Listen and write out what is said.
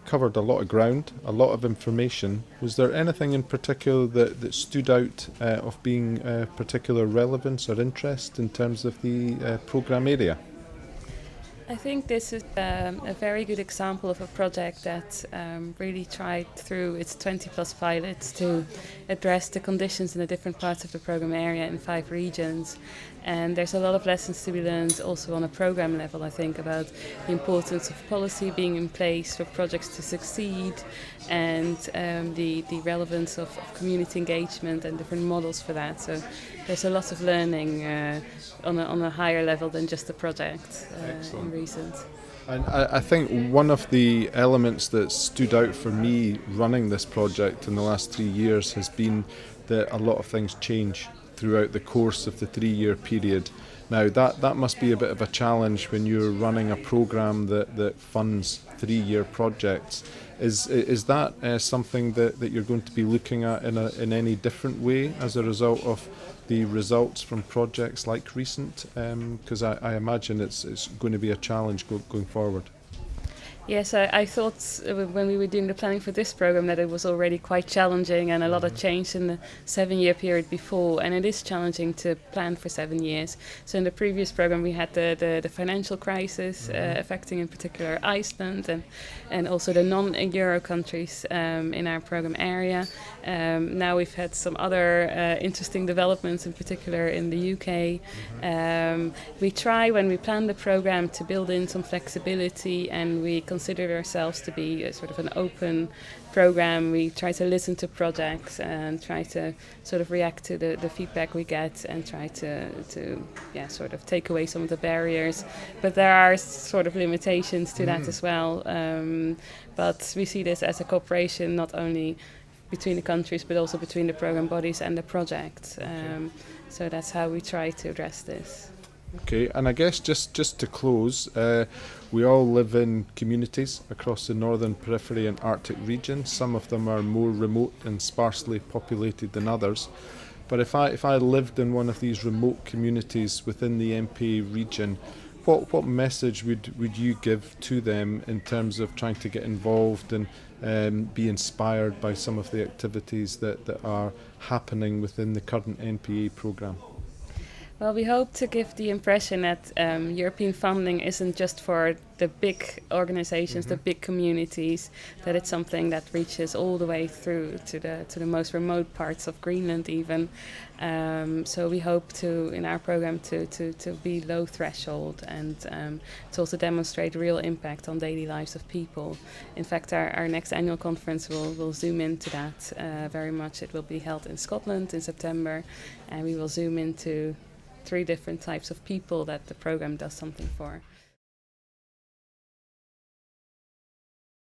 covered a lot of ground, a lot of information. Was there anything in particular that stood out of being particular relevance or interest in terms of the programme area? I think this is a very good example of a project that really tried through its 20 plus pilots to address the conditions in the different parts of the program area in 5 regions. And there's a lot of lessons to be learned also on a program level, I think, about the importance of policy being in place for projects to succeed, and the relevance of community engagement and different models for that. So there's a lot of learning on a higher level than just the project in recent. And I think one of the elements that stood out for me running this project in the last 3 years has been that a lot of things change throughout the course of the 3-year period. Now that must be a bit of a challenge when you're running a programme that funds 3-year projects. Is that something that you're going to be looking at in any different way as a result of the results from projects like recent? Because I imagine it's going to be a challenge going forward. Yes, I thought when we were doing the planning for this program that it was already quite challenging and a lot of change in the 7-year period before, and it is challenging to plan for 7 years. So in the previous program we had the financial crisis affecting in particular Iceland and also the non-Euro countries in our program area. Now we've had some other interesting developments, in particular in the UK. We try when we plan the program to build in some flexibility, and we consider ourselves to be a sort of an open program. We try to listen to projects and try to sort of react to the feedback we get and try to sort of take away some of the barriers. But there are sort of limitations to that as well. But we see this as a cooperation not only between the countries but also between the program bodies and the project. So that's how we try to address this. Okay, and I guess just to close, we all live in communities across the northern periphery and Arctic region. Some of them are more remote and sparsely populated than others. But if I lived in one of these remote communities within the MPA region, what message would you give to them in terms of trying to get involved and be inspired by some of the activities that are happening within the current NPA programme? Well, we hope to give the impression that European funding isn't just for the big organizations, the big communities, that it's something that reaches all the way through to the most remote parts of Greenland even. So we hope to, in our program, to be low threshold and to also demonstrate real impact on daily lives of people. In fact, our next annual conference will zoom into that very much. It will be held in Scotland in September, and we will zoom into 3 different types of people that the program does something for.